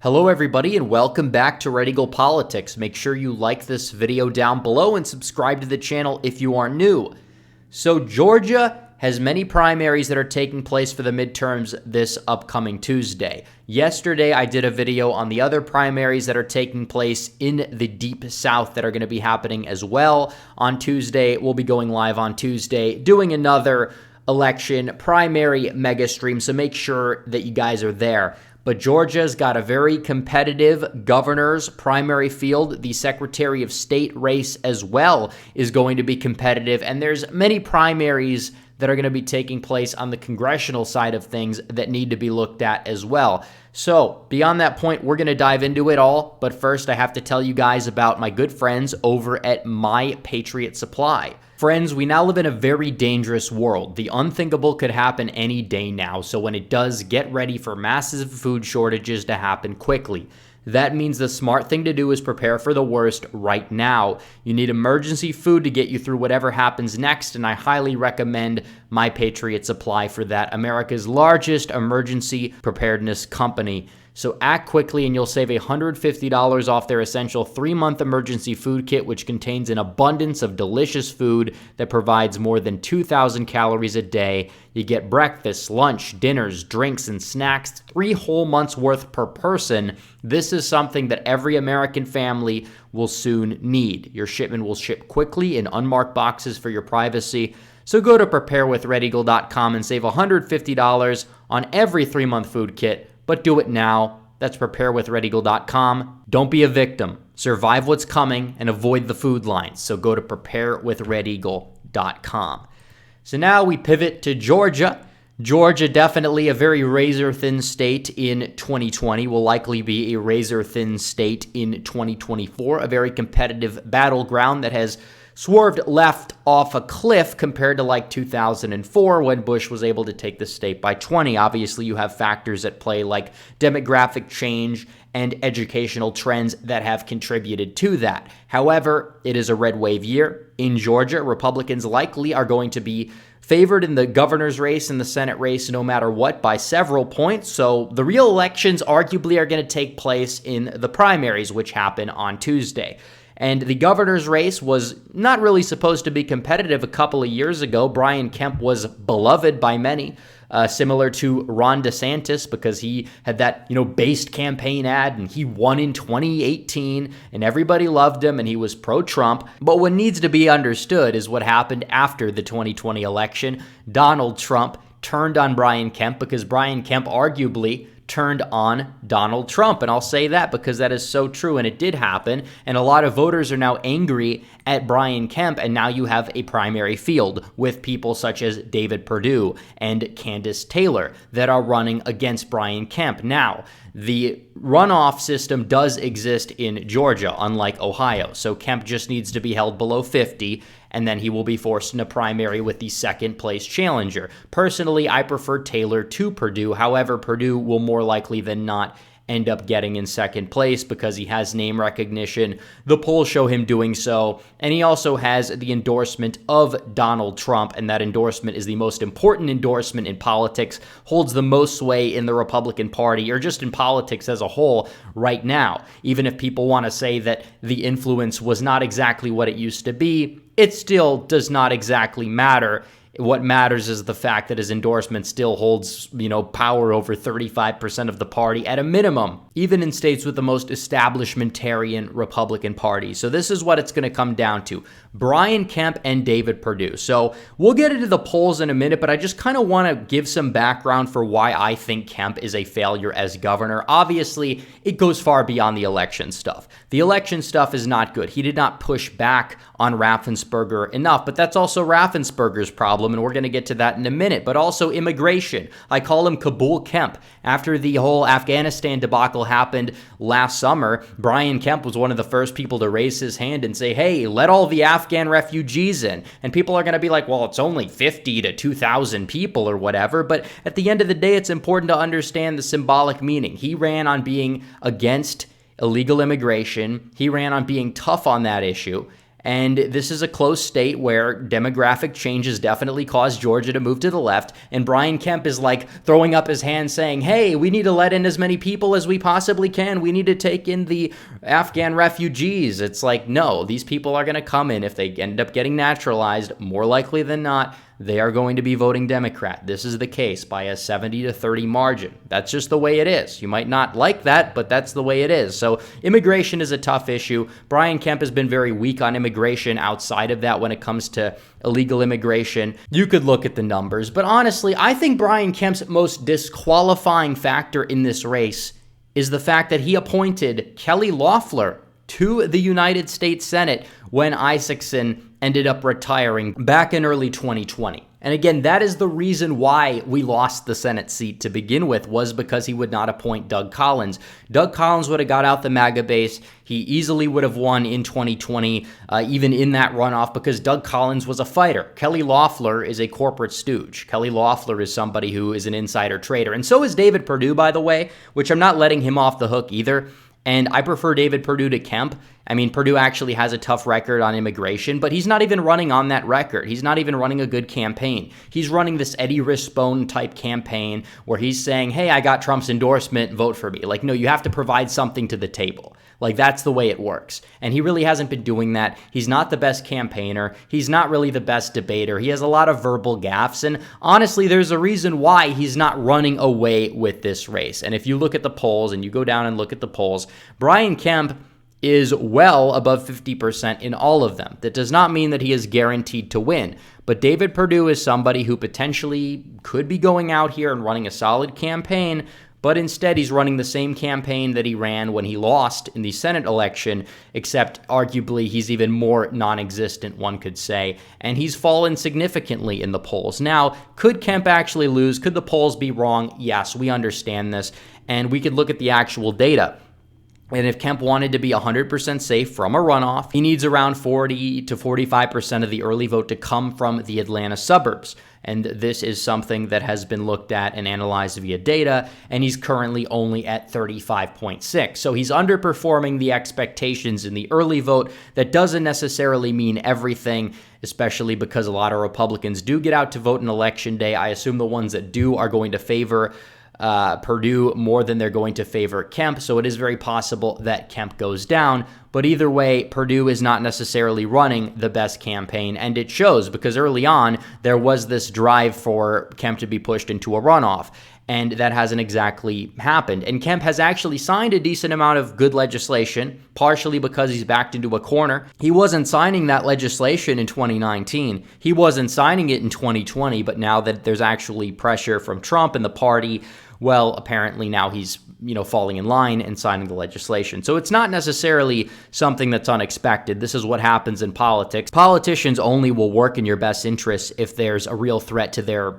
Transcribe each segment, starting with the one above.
Hello everybody and welcome back to Red Eagle Politics. Make sure you like this video down below and subscribe to the channel if you are new. So Georgia has many primaries that are taking place for the midterms this upcoming Tuesday. Yesterday I did a video on the other primaries that are taking place in the Deep South that are going to be happening as well on Tuesday. We'll be going live on Tuesday doing another election primary mega stream, so make sure that you guys are there. But Georgia's got a very competitive governor's primary field. The Secretary of State race as well is going to be competitive. And there's many primaries that are going to be taking place on the congressional side of things that need to be looked at as well. So beyond that point, we're going to dive into it all. But first, I have to tell you guys about my good friends over at My Patriot Supply. Friends, we now live in a very dangerous world. The unthinkable could happen any day now, so when it does, get ready for massive food shortages to happen quickly. That means the smart thing to do is prepare for the worst right now. You need emergency food to get you through whatever happens next, and I highly recommend My Patriot Supply for that, America's largest emergency preparedness company. So act quickly and you'll save $150 off their essential 3-month emergency food kit, which contains an abundance of delicious food that provides more than 2,000 calories a day. You get breakfast, lunch, dinners, drinks, and snacks, 3 whole months worth per person. This is something that every American family will soon need. Your shipment will ship quickly in unmarked boxes for your privacy. So go to preparewithredeagle.com and save $150 on every 3-month food kit. But do it now. That's preparewithredeagle.com. Don't be a victim. Survive what's coming and avoid the food lines. So go to preparewithredeagle.com. So now we pivot to Georgia. Georgia, definitely a very razor-thin state in 2020, will likely be a razor-thin state in 2024, a very competitive battleground that has swerved left off a cliff compared to like 2004 when Bush was able to take the state by 20. Obviously, you have factors at play like demographic change and educational trends that have contributed to that. However, it is a red wave year in Georgia. Republicans likely are going to be favored in the governor's race and the Senate race no matter what by several points. So the real elections arguably are going to take place in the primaries, which happen on Tuesday. And the governor's race was not really supposed to be competitive a couple of years ago. Brian Kemp was beloved by many, similar to Ron DeSantis, because he had that, based campaign ad and he won in 2018 and everybody loved him and he was pro-Trump. But what needs to be understood is what happened after the 2020 election. Donald Trump turned on Brian Kemp because Brian Kemp arguably turned on Donald Trump. And I'll say that because that is so true, and it did happen. And a lot of voters are now angry at Brian Kemp, and now you have a primary field with people such as David Perdue and Candace Taylor that are running against Brian Kemp. Now, the runoff system does exist in Georgia, unlike Ohio. So Kemp just needs to be held below 50, and then he will be forced in a primary with the second-place challenger. Personally, I prefer Taylor to Perdue. However, Perdue will more likely than not end up getting in second place because he has name recognition. The polls show him doing so, and he also has the endorsement of Donald Trump, and that endorsement is the most important endorsement in politics, holds the most sway in the Republican Party, or just in politics as a whole right now. Even if people want to say that the influence was not exactly what it used to be, it still does not exactly matter. What matters is the fact that his endorsement still holds, power over 35% of the party at a minimum, even in states with the most establishmentarian Republican Party. So this is what it's going to come down to. Brian Kemp and David Perdue. So we'll get into the polls in a minute, but I just kind of want to give some background for why I think Kemp is a failure as governor. Obviously, it goes far beyond the election stuff. The election stuff is not good. He did not push back on Raffensperger enough, but that's also Raffensperger's problem, and we're going to get to that in a minute. But also immigration. I call him Kabul Kemp. After the whole Afghanistan debacle happened last summer, Brian Kemp was one of the first people to raise his hand and say, hey, let all the Afghan refugees in. And people are going to be like, well, it's only 50 to 2,000 people or whatever. But at the end of the day, it's important to understand the symbolic meaning. He ran on being against illegal immigration. He ran on being tough on that issue. And this is a close state where demographic changes definitely caused Georgia to move to the left. And Brian Kemp is like throwing up his hand saying, hey, we need to let in as many people as we possibly can. We need to take in the Afghan refugees. It's like, no, these people are going to come in. If they end up getting naturalized, more likely than not, they are going to be voting Democrat. This is the case by a 70-30 margin. That's just the way it is. You might not like that, but that's the way it is. So immigration is a tough issue. Brian Kemp has been very weak on immigration outside of that when it comes to illegal immigration. You could look at the numbers, but honestly, I think Brian Kemp's most disqualifying factor in this race is the fact that he appointed Kelly Loeffler to the United States Senate when Isaacson ended up retiring back in early 2020. And again, that is the reason why we lost the Senate seat to begin with, was because he would not appoint Doug Collins. Doug Collins would have got out the MAGA base. He easily would have won in 2020, even in that runoff, because Doug Collins was a fighter. Kelly Loeffler is a corporate stooge. Kelly Loeffler is somebody who is an insider trader. And so is David Perdue, by the way, which I'm not letting him off the hook either. And I prefer David Perdue to Kemp. I mean, Perdue actually has a tough record on immigration, but he's not even running on that record. He's not even running a good campaign. He's running this Eddie Rispone type campaign where he's saying, hey, I got Trump's endorsement, vote for me. Like, no, you have to provide something to the table. Like, that's the way it works. And he really hasn't been doing that. He's not the best campaigner. He's not really the best debater. He has a lot of verbal gaffes. And honestly, there's a reason why he's not running away with this race. And if you look at the polls and you go down and look at the polls, Brian Kemp is well above 50% in all of them. That does not mean that he is guaranteed to win. But David Perdue is somebody who potentially could be going out here and running a solid campaign, but instead he's running the same campaign that he ran when he lost in the Senate election, except arguably he's even more non-existent, one could say, and he's fallen significantly in the polls. Now, could Kemp actually lose? Could the polls be wrong? Yes, we understand this, and we could look at the actual data. And if Kemp wanted to be 100% safe from a runoff, he needs around 40 to 45% of the early vote to come from the Atlanta suburbs. And this is something that has been looked at and analyzed via data, and he's currently only at 35.6. So he's underperforming the expectations in the early vote. That doesn't necessarily mean everything, especially because a lot of Republicans do get out to vote on Election Day. I assume the ones that do are going to favor Perdue more than they're going to favor Kemp, so it is very possible that Kemp goes down. But either way, Perdue is not necessarily running the best campaign, and it shows because early on there was this drive for Kemp to be pushed into a runoff, and that hasn't exactly happened. And Kemp has actually signed a decent amount of good legislation, partially because he's backed into a corner. He wasn't signing that legislation in 2019. He wasn't signing it in 2020, but now that there's actually pressure from Trump and the party, well, apparently now he's, falling in line and signing the legislation. So it's not necessarily something that's unexpected. This is what happens in politics. Politicians only will work in your best interests if there's a real threat to their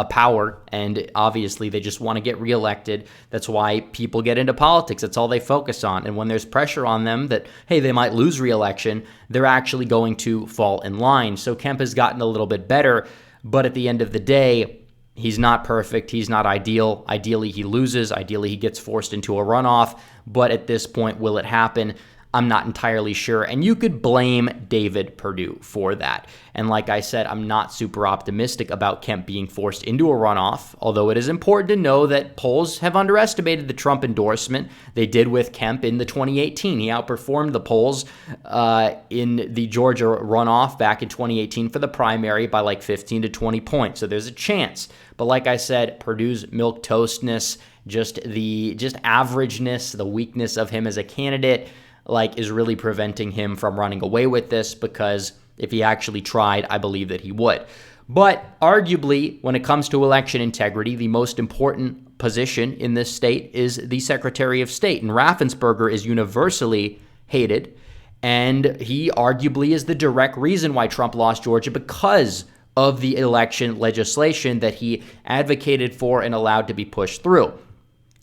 power, and obviously they just want to get reelected. That's why people get into politics. That's all they focus on. And when there's pressure on them that, hey, they might lose reelection, they're actually going to fall in line. So Kemp has gotten a little bit better, but at the end of the day, he's not perfect. He's not ideal. Ideally, he loses. Ideally, he gets forced into a runoff. But at this point, will it happen? I'm not entirely sure. And you could blame David Perdue for that. And like I said, I'm not super optimistic about Kemp being forced into a runoff, although it is important to know that polls have underestimated the Trump endorsement. They did with Kemp in the 2018. He outperformed the polls in the Georgia runoff back in 2018 for the primary by like 15 to 20 points. So there's a chance. But like I said, Perdue's milquetoastness, just averageness, the weakness of him as a candidate, is really preventing him from running away with this, because if he actually tried, I believe that he would. But arguably, when it comes to election integrity, the most important position in this state is the Secretary of State. And Raffensperger is universally hated, and he arguably is the direct reason why Trump lost Georgia, because of the election legislation that he advocated for and allowed to be pushed through.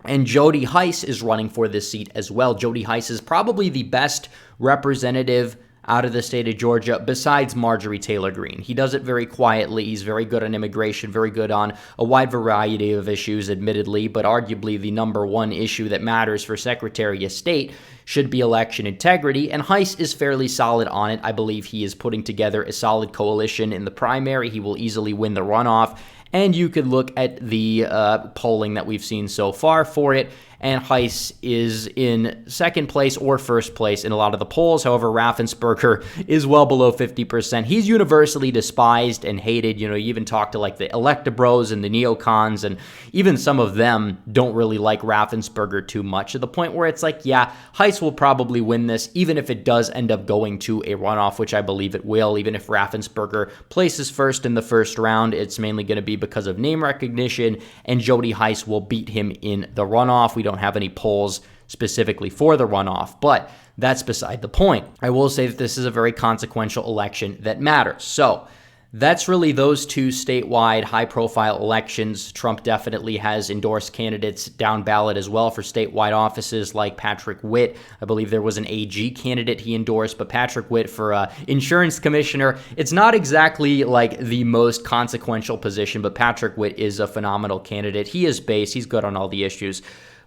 And Jody Hice is running for this seat as well. Jody Hice is probably the best representative out of the state of Georgia besides Marjorie Taylor Greene. He does it very quietly. He's very good on immigration, very good on a wide variety of issues, admittedly, but arguably the number one issue that matters for Secretary of State should be election integrity, and Heiss is fairly solid on it. I believe he is putting together a solid coalition in the primary. He will easily win the runoff, and you could look at the polling that we've seen so far for it, and Heiss is in second place or first place in a lot of the polls. However, Raffensperger is well below 50%. He's universally despised and hated. You even talk to like the electabros and the neocons, and even some of them don't really like Raffensperger too much, to the point where it's like, yeah, Heiss will probably win this, even if it does end up going to a runoff, which I believe it will. Even if Raffensperger places first in the first round, it's mainly going to be because of name recognition, and Jody Heiss will beat him in the runoff. We don't have any polls specifically for the runoff, but that's beside the point. I will say that this is a very consequential election that matters. So that's really those two statewide high-profile elections. Trump definitely has endorsed candidates down ballot as well for statewide offices like Patrick Witt. I believe there was an AG candidate he endorsed, but Patrick Witt for insurance commissioner, it's not exactly like the most consequential position, but Patrick Witt is a phenomenal candidate. He is base. He's good on all the issues.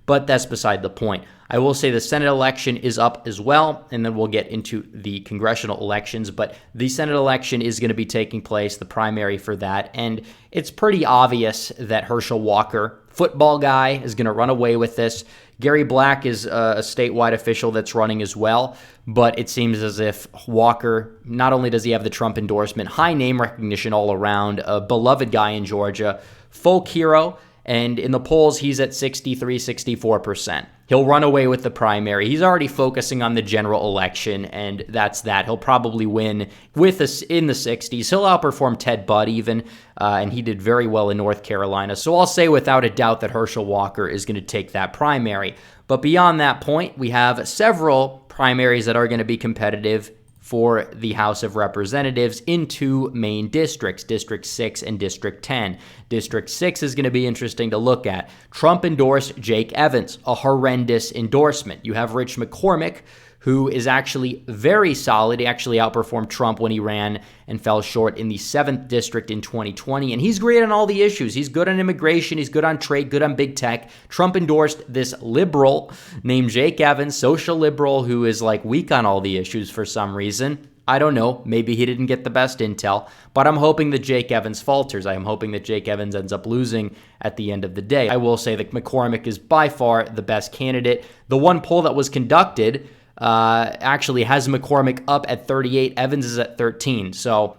But that's beside the point. I will say the Senate election is up as well, and then we'll get into the congressional elections. But the Senate election is going to be taking place, the primary for that. And it's pretty obvious that Herschel Walker, football guy, is going to run away with this. Gary Black is a statewide official that's running as well. But it seems as if Walker, not only does he have the Trump endorsement, high name recognition all around, a beloved guy in Georgia, folk hero. And in the polls, he's at 63, 64%. He'll run away with the primary. He's already focusing on the general election, and that's that. He'll probably win with us in the 60s. He'll outperform Ted Budd even, and he did very well in North Carolina. So I'll say without a doubt that Herschel Walker is going to take that primary. But beyond that point, we have several primaries that are going to be competitive for the House of Representatives in two main districts, District 6 and District 10. District 6 is going to be interesting to look at. Trump endorsed Jake Evans, a horrendous endorsement. You have Rich McCormick, who is actually very solid. He actually outperformed Trump when he ran and fell short in the 7th district in 2020. And he's great on all the issues. He's good on immigration. He's good on trade, good on big tech. Trump endorsed this liberal named Jake Evans, social liberal, who is like weak on all the issues for some reason. I don't know. Maybe he didn't get the best intel, but I'm hoping that Jake Evans falters. I am hoping that Jake Evans ends up losing at the end of the day. I will say that McCormick is by far the best candidate. The one poll that was conducted actually has McCormick up at 38. Evans is at 13. So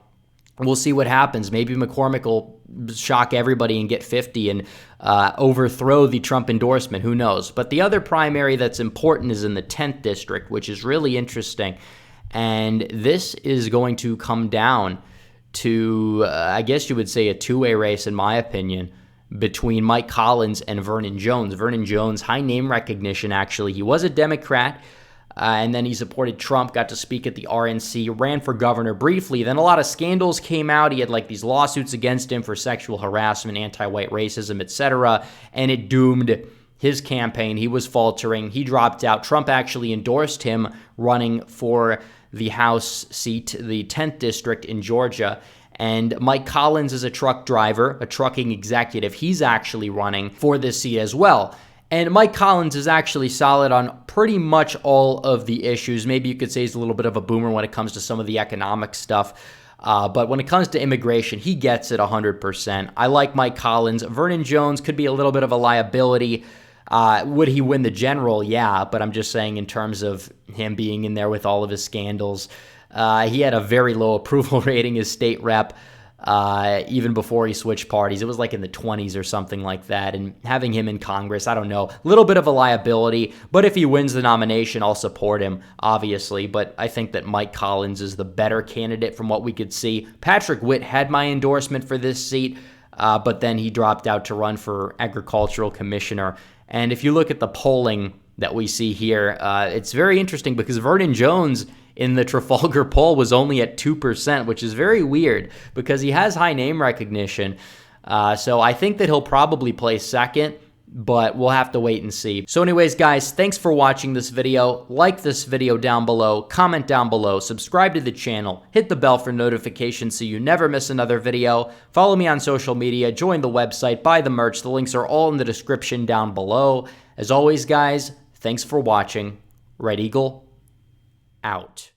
we'll see what happens. Maybe McCormick will shock everybody and get 50 and overthrow the Trump endorsement. Who knows? But the other primary that's important is in the 10th district, which is really interesting. And this is going to come down to, I guess you would say, a two-way race, in my opinion, between Mike Collins and Vernon Jones. Vernon Jones, high name recognition, actually. He was a Democrat. And then he supported Trump, got to speak at the RNC, ran for governor briefly. Then a lot of scandals came out. He had like these lawsuits against him for sexual harassment, anti-white racism, etc. And it doomed his campaign. He was faltering. He dropped out. Trump actually endorsed him running for the House seat, the 10th district in Georgia. And Mike Collins is a truck driver, a trucking executive. He's actually running for this seat as well. And Mike Collins is actually solid on pretty much all of the issues. Maybe you could say he's a little bit of a boomer when it comes to some of the economic stuff. But when it comes to immigration, he gets it 100%. I like Mike Collins. Vernon Jones could be a little bit of a liability. Would he win the general? Yeah, but I'm just saying in terms of him being in there with all of his scandals, he had a very low approval rating as state rep. Even before he switched parties. It was like in the 20s or something like that. And having him in Congress, I don't know, a little bit of a liability. But if he wins the nomination, I'll support him, obviously. But I think that Mike Collins is the better candidate from what we could see. Patrick Witt had my endorsement for this seat, but then he dropped out to run for agricultural commissioner. And if you look at the polling that we see here, it's very interesting because Vernon Jones in the Trafalgar poll was only at 2%, which is very weird because he has high name recognition. So I think that he'll probably place second. but we'll have to wait and see. So anyways, guys, thanks for watching this video. Like this video down below, comment down below, subscribe to the channel, hit the bell for notifications so you never miss another video. Follow me on social media, join the website, buy the merch. The links are all in the description down below. As always, guys, thanks for watching. Red Eagle, out.